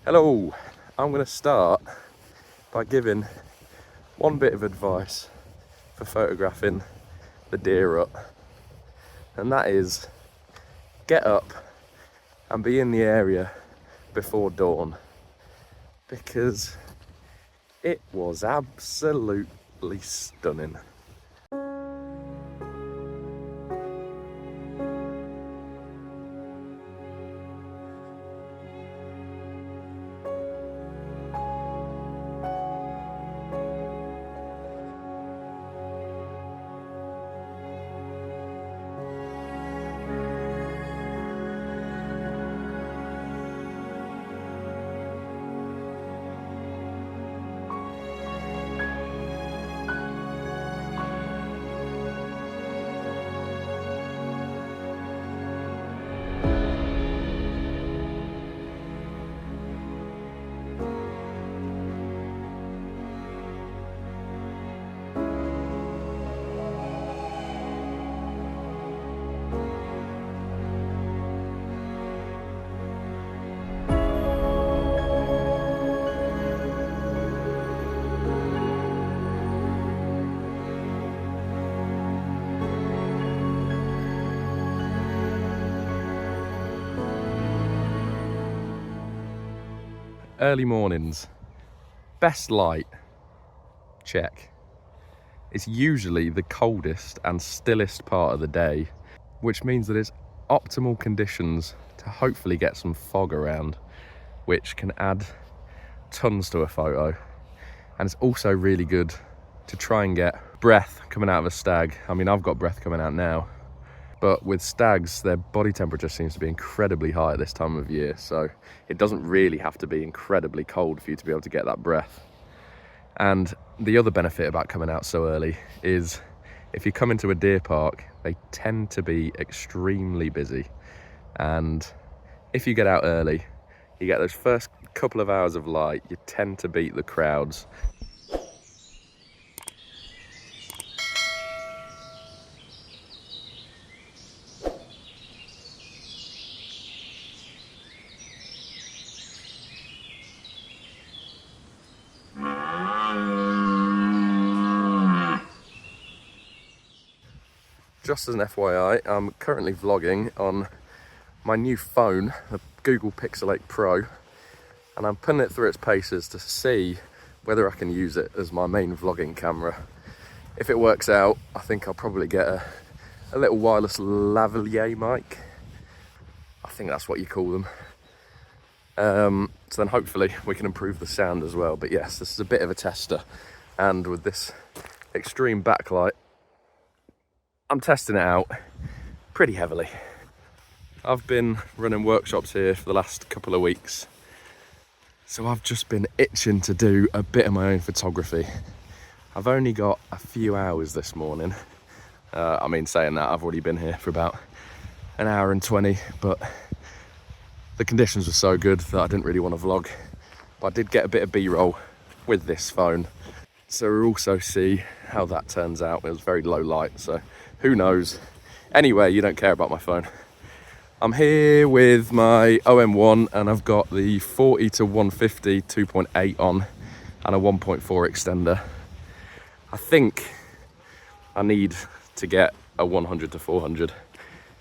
Hello, I'm going to start by giving one bit of advice for photographing the deer rut, and that is get up and be in the area before dawn, because it was absolutely stunning. Early mornings, best light, check. It's usually the coldest and stillest part of the day, which means that it's optimal conditions to hopefully get some fog around, which can add tons to a photo. And it's also really good to try and get breath coming out of a stag. I mean, I've got breath coming out now, but with stags, their body temperature seems to be incredibly high at this time of year, so it doesn't really have to be incredibly cold for you to be able to get that breath. And the other benefit about coming out so early is if you come into a deer park, they tend to be extremely busy. And if you get out early, you get those first couple of hours of light, you tend to beat the crowds. Just as an FYI, I'm currently vlogging on my new phone, the Google Pixel 8 Pro, and I'm putting it through its paces to see whether I can use it as my main vlogging camera. If it works out, I think I'll probably get a little wireless lavalier mic. I think that's what you call them. So then hopefully we can improve the sound as well. But yes, this is a bit of a tester, and with this extreme backlight, I'm testing it out pretty heavily. I've been running workshops here for the last couple of weeks, so I've just been itching to do a bit of my own photography. I've only got a few hours this morning. I mean, saying that, I've already been here for about an hour and 20, but the conditions were so good that I didn't really want to vlog. But I did get a bit of B-roll with this phone, so we'll also see how that turns out. It was very low light, so who knows. Anyway, you don't care about my phone. I'm here with my OM-1, and I've got the 40 to 150 2.8 on and a 1.4 extender. I think I need to get a 100 to 400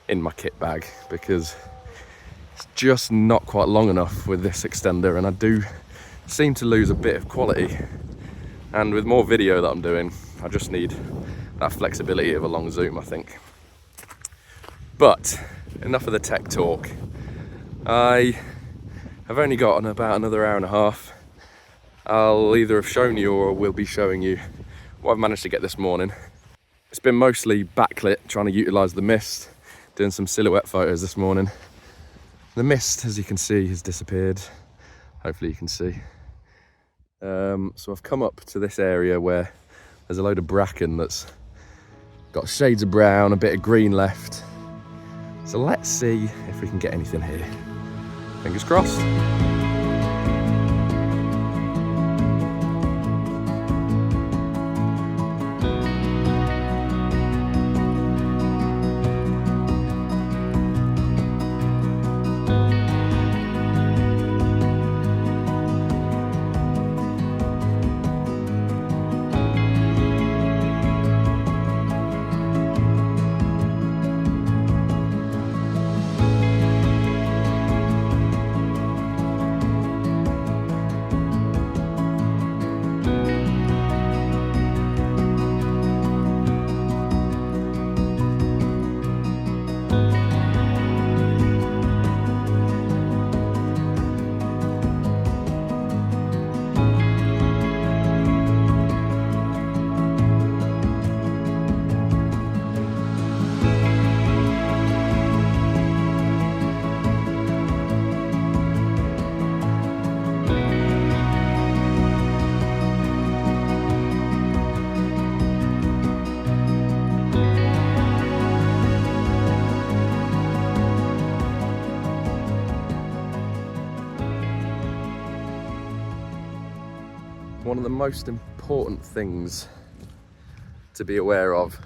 in my kit bag, because it's just not quite long enough with this extender, and I do seem to lose a bit of quality. And with more video that I'm doing, I just need that flexibility of a long zoom, I think. But enough of the tech talk. I have only got about another hour and a half. I'll either have shown you or will be showing you what I've managed to get this morning. It's been mostly backlit, trying to utilise the mist, doing some silhouette photos this morning. The mist, as you can see, has disappeared. Hopefully you can see. So I've come up to this area where there's a load of bracken that's got shades of brown, a bit of green left. So let's see if we can get anything here. Fingers crossed. One of the most important things to be aware of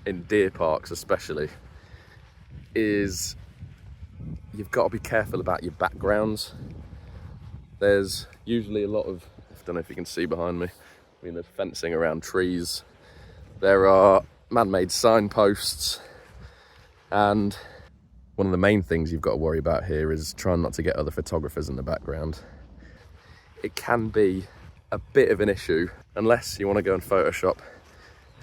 in deer parks especially is you've got to be careful about your backgrounds. There's usually a lot of, I don't know if you can see behind me, I mean there's fencing around trees, there are man-made signposts, and one of the main things you've got to worry about here is trying not to get other photographers in the background. It can be a bit of an issue unless you want to go and Photoshop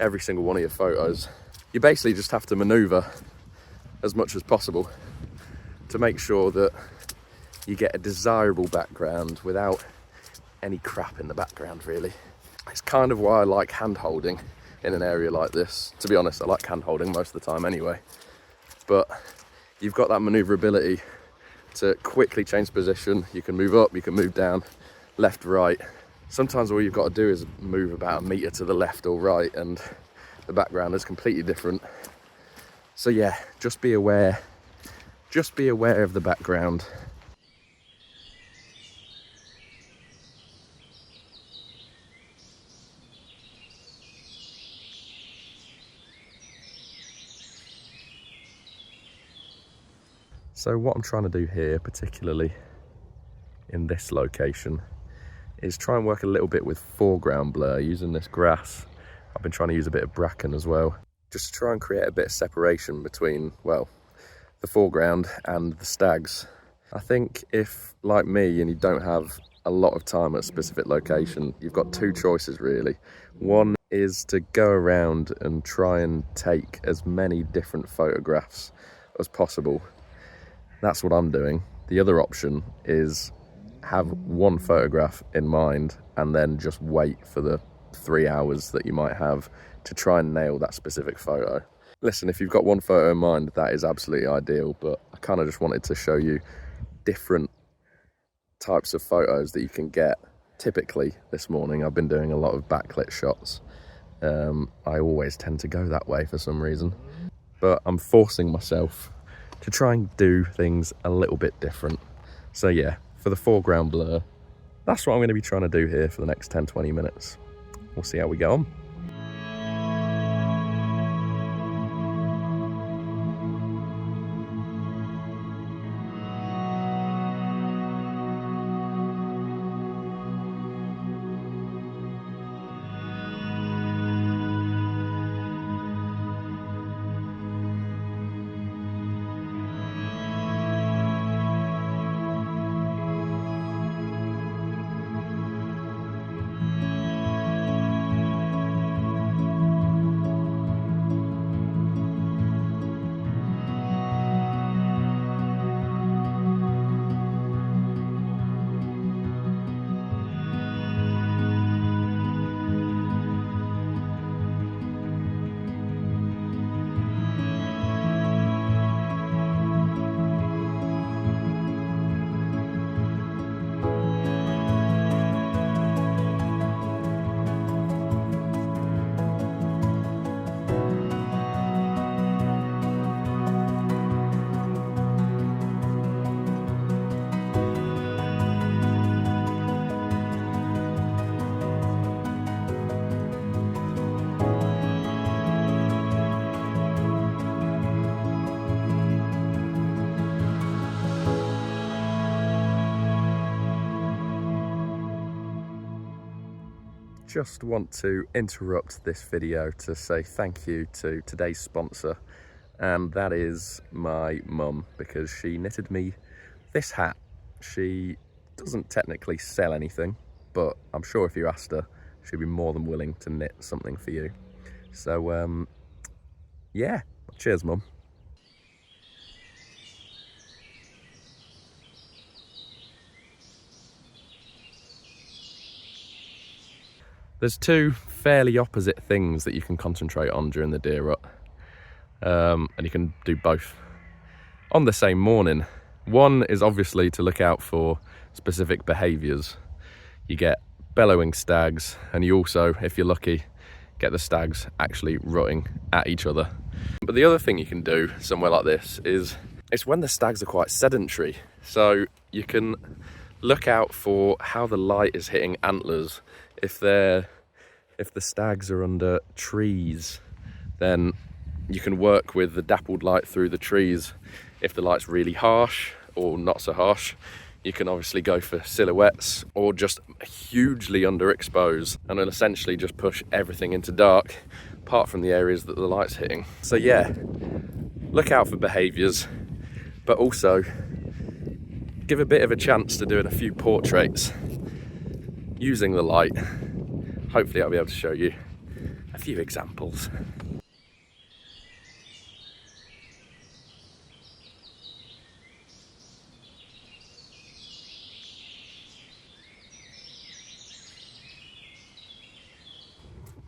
every single one of your photos. You basically just have to maneuver as much as possible to make sure that you get a desirable background without any crap in the background, really. It's kind of why I like hand holding in an area like this. To be honest, I like hand holding most of the time anyway, but you've got that maneuverability to quickly change position. You can move up, you can move down, left, right. Sometimes all you've got to do is move about a metre to the left or right and the background is completely different. So yeah, just be aware of the background. So what I'm trying to do here, particularly in this location, is try and work a little bit with foreground blur using this grass. I've been trying to use a bit of bracken as well, just to try and create a bit of separation between, well, the foreground and the stags. I think if, like me, and you don't have a lot of time at a specific location, you've got two choices really. One is to go around and try and take as many different photographs as possible. That's what I'm doing. The other option is have one photograph in mind and then just wait for the 3 hours that you might have to try and nail that specific photo. Listen, if you've got one photo in mind, that is absolutely ideal, but I kind of just wanted to show you different types of photos that you can get. Typically this morning I've been doing a lot of backlit shots. I always tend to go that way for some reason, but I'm forcing myself to try and do things a little bit different. So yeah, for the foreground blur, that's what I'm going to be trying to do here for the next 10-20 minutes. We'll see how we go on. Just want to interrupt this video to say thank you to today's sponsor, and that is my mum, because she knitted me this hat. She doesn't technically sell anything, but I'm sure if you asked her, she'd be more than willing to knit something for you. So yeah, cheers mum. There's two fairly opposite things that you can concentrate on during the deer rut, and you can do both on the same morning. One is obviously to look out for specific behaviours. You get bellowing stags, and you also, if you're lucky, get the stags actually rutting at each other. But the other thing you can do somewhere like this is, it's when the stags are quite sedentary. So you can look out for how the light is hitting antlers. If the stags are under trees, then you can work with the dappled light through the trees. If the light's really harsh or not so harsh, you can obviously go for silhouettes or just hugely underexpose, and it'll essentially just push everything into dark apart from the areas that the light's hitting. So yeah, look out for behaviours, but also give a bit of a chance to doing a few portraits using the light. Hopefully I'll be able to show you a few examples.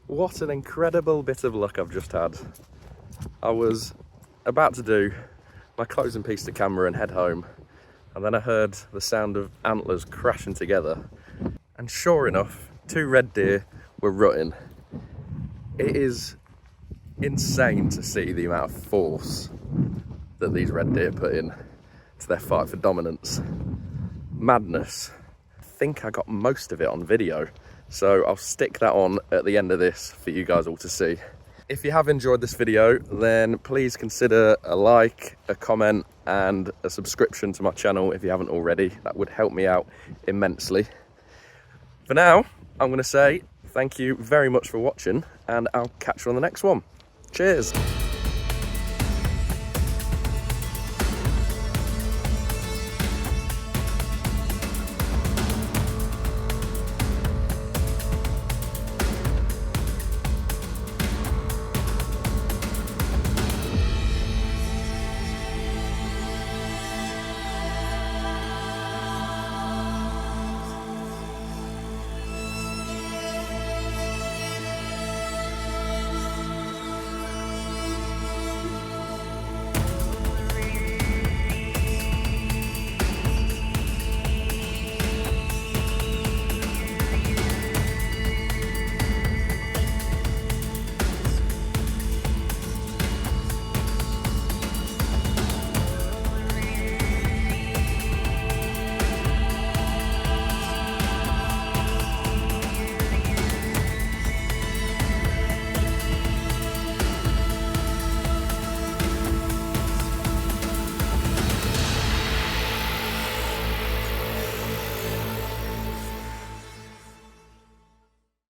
What an incredible bit of luck I've just had. I was about to do my closing piece to camera and head home, and then I heard the sound of antlers crashing together, and sure enough, 2 red deer were rutting. It is insane to see the amount of force that these red deer put in to their fight for dominance. Madness. I think I got most of it on video, so I'll stick that on at the end of this for you guys all to see. If you have enjoyed this video, then please consider a like, a comment, and a subscription to my channel if you haven't already. That would help me out immensely. For now, I'm going to say thank you very much for watching, and I'll catch you on the next one. Cheers!